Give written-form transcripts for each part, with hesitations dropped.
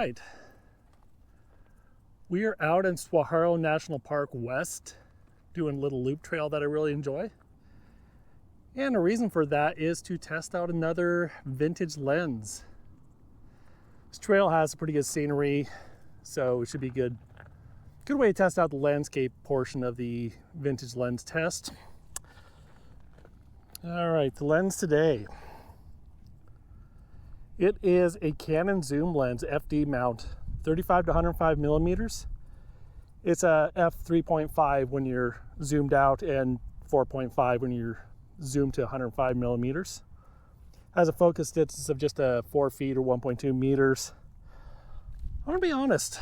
right. We are out in Saguaro National Park West doing a little loop trail that I really enjoy. And the reason for that is to test out another vintage lens. This trail has a pretty good scenery, so it should be good. Good way to test out the landscape portion of the vintage lens test. All right, the lens today. It is a Canon Zoom lens FD mount, 35 to 105 millimeters. It's a f3.5 when you're zoomed out and 4.5 when you're zoomed to 105 millimeters. Has a focus distance of just 4 feet or 1.2 meters. I'm gonna be honest.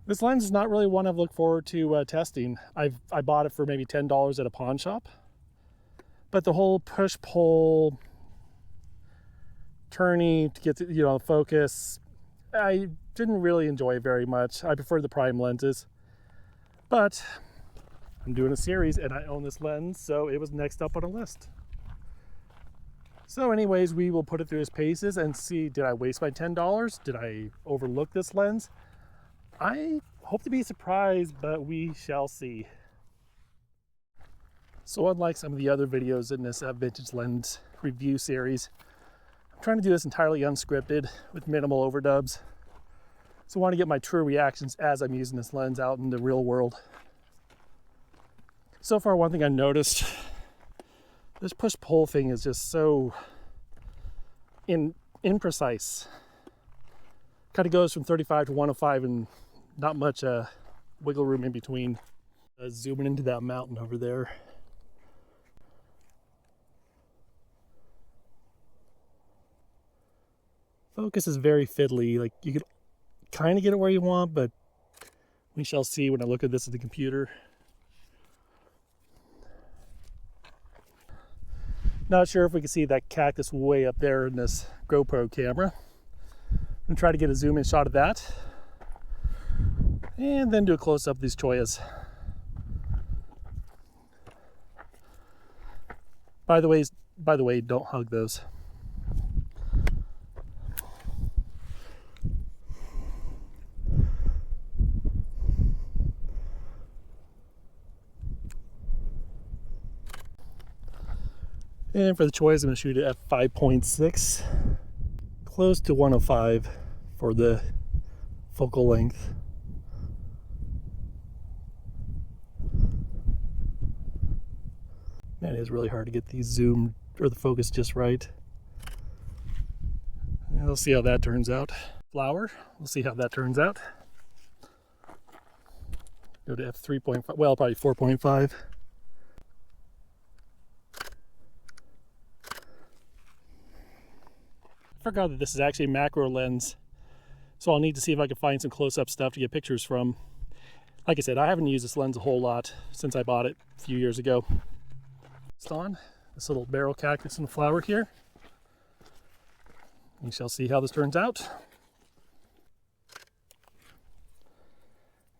This lens is not really one I've looked forward to testing. I bought it for maybe $10 at a pawn shop, but the whole push-pull, turning to get to, focus, I didn't really enjoy very much. I prefer the prime lenses, but I'm doing a series and I own this lens, so it was next up on a list. So anyways, we will put it through its paces and see, did I waste my $10? Did I overlook this lens? I hope to be surprised, but we shall see. So unlike some of the other videos in this vintage lens review series, I'm trying to do this entirely unscripted with minimal overdubs. So I want to get my true reactions as I'm using this lens out in the real world. So far, one thing I noticed, this push-pull thing is just so imprecise. Kind of goes from 35 to 105 and not much wiggle room in between. Zooming into that mountain over there. Focus is very fiddly. Like, you could kind of get it where you want, but we shall see when I look at this at the computer. Not sure if we can see that cactus way up there in this GoPro camera. I'm gonna try to get a zoom in shot of that, and then do a close up of these choyas. By the way, don't hug those. And for the choice, I'm going to shoot it at f5.6, close to 105 for the focal length. Man, it is really hard to get these zoomed or the focus just right. And we'll see how that turns out. Flower, we'll see how that turns out. Go to f3.5, well, probably 4.5. I forgot that this is actually a macro lens, so I'll need to see if I can find some close-up stuff to get pictures from. Like I said, I haven't used this lens a whole lot since I bought it a few years ago. It's on this little barrel cactus and flower here. We shall see how this turns out.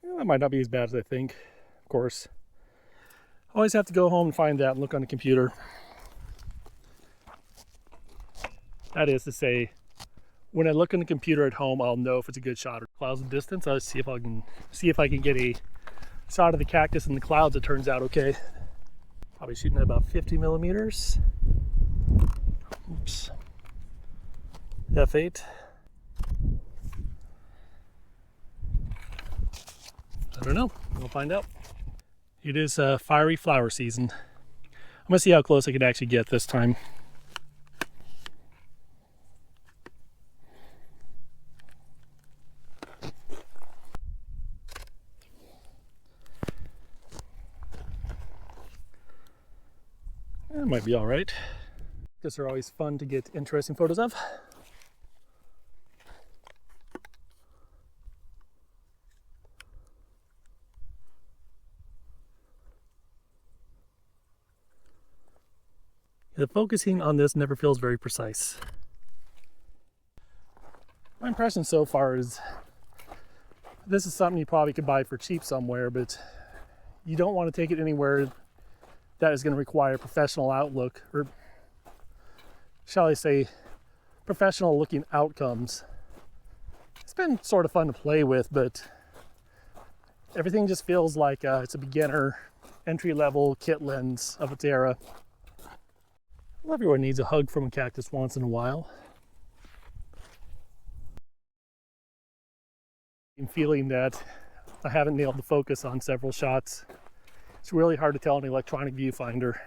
That might not be as bad as I think, of course. Always have to go home and find that and look on the computer. That is to say, when I look on the computer at home, I'll know if it's a good shot or clouds in distance. I'll see if I can get a shot of the cactus and the clouds that turns out okay. Probably shooting at about 50 millimeters. Oops. F8. I don't know. We'll find out. It is fiery flower season. I'm gonna see how close I can actually get this time. That might be all right. These are always fun to get interesting photos of. The focusing on this never feels very precise. My impression so far is this is something you probably could buy for cheap somewhere, but you don't want to take it anywhere that is going to require professional outlook, or shall I say professional looking outcomes. It's been sort of fun to play with, but everything just feels like it's a beginner, entry-level kit lens of its era. Well, everyone needs a hug from a cactus once in a while. I'm feeling that I haven't nailed the focus on several shots. It's really hard to tell in an electronic viewfinder.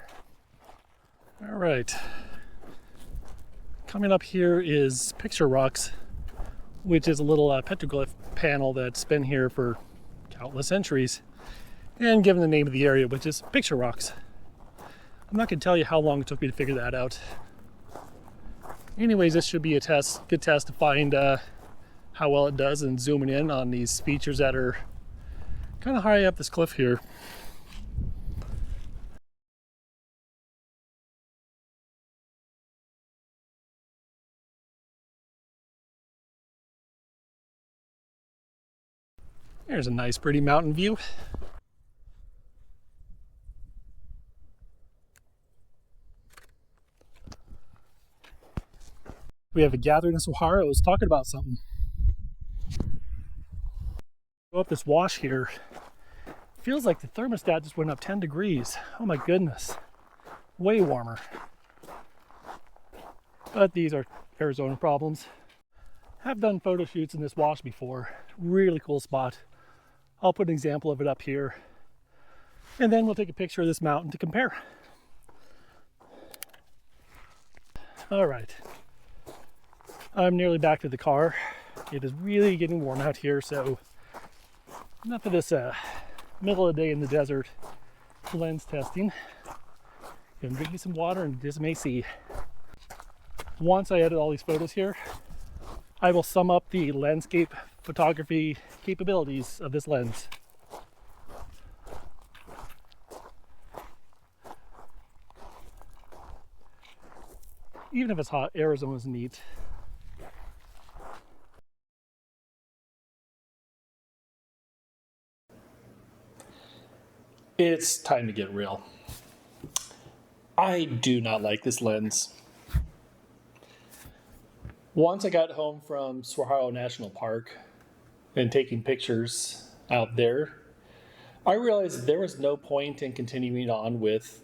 All right. Coming up here is Picture Rocks, which is a little petroglyph panel that's been here for countless centuries, and given the name of the area, which is Picture Rocks. I'm not going to tell you how long it took me to figure that out. Anyways, this should be a good test to find how well it does in zooming in on these features that are kind of high up this cliff here. There's a nice pretty mountain view. We have a gathering in Sahara. I was talking about something. Go up this wash here. Feels like the thermostat just went up 10 degrees. Oh my goodness. Way warmer. But these are Arizona problems. Have done photo shoots in this wash before. Really cool spot. I'll put an example of it up here. And then we'll take a picture of this mountain to compare. All right. I'm nearly back to the car. It is really getting warm out here, so enough of this middle of the day in the desert lens testing. Gonna drink me some water and do some AC. Once I edit all these photos here, I will sum up the landscape photography capabilities of this lens. Even if it's hot, Arizona's neat. It's time to get real. I do not like this lens. Once I got home from Saguaro National Park and taking pictures out there, I realized there was no point in continuing on with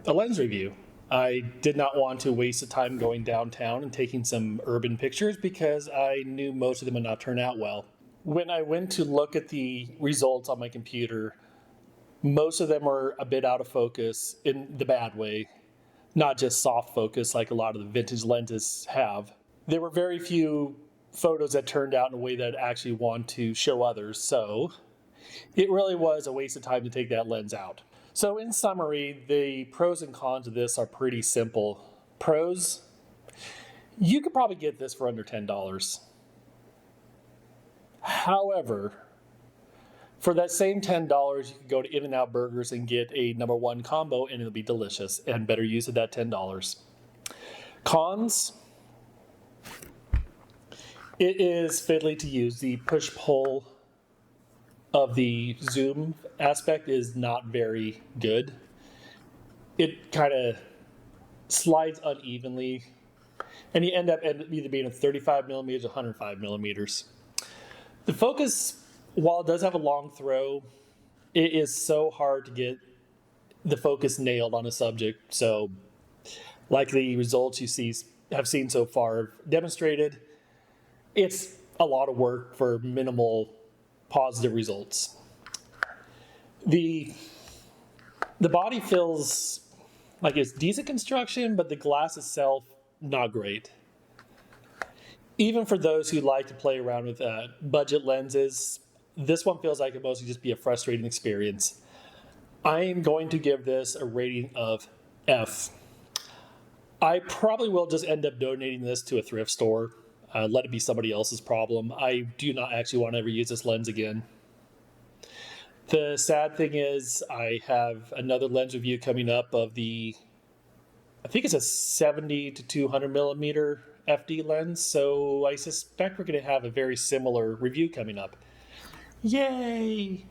a lens review. I did not want to waste the time going downtown and taking some urban pictures because I knew most of them would not turn out well. When I went to look at the results on my computer, most of them were a bit out of focus in the bad way, not just soft focus like a lot of the vintage lenses have. There were very few photos that turned out in a way that I actually want to show others, so it really was a waste of time to take that lens out. So in summary, the pros and cons of this are pretty simple. Pros, you could probably get this for under $10. However, for that same $10, you could go to In-N-Out Burgers and get a #1 combo and it'll be delicious and better use of that $10. Cons, it is fiddly to use. The push-pull of the zoom aspect is not very good. It kind of slides unevenly, and you end up either being a 35 millimeters or 105 millimeters. The focus, while it does have a long throw, it is so hard to get the focus nailed on a subject. So, like the results you have seen so far demonstrated, it's a lot of work for minimal positive results. The body feels like it's decent construction, but the glass itself, not great. Even for those who like to play around with budget lenses, this one feels like it mostly just be a frustrating experience. I am going to give this a rating of F. I probably will just end up donating this to a thrift store. Let it be somebody else's problem. I do not actually want to ever use this lens again. The sad thing is I have another lens review coming up of I think it's a 70 to 200 millimeter FD lens, so I suspect we're going to have a very similar review coming up. Yay!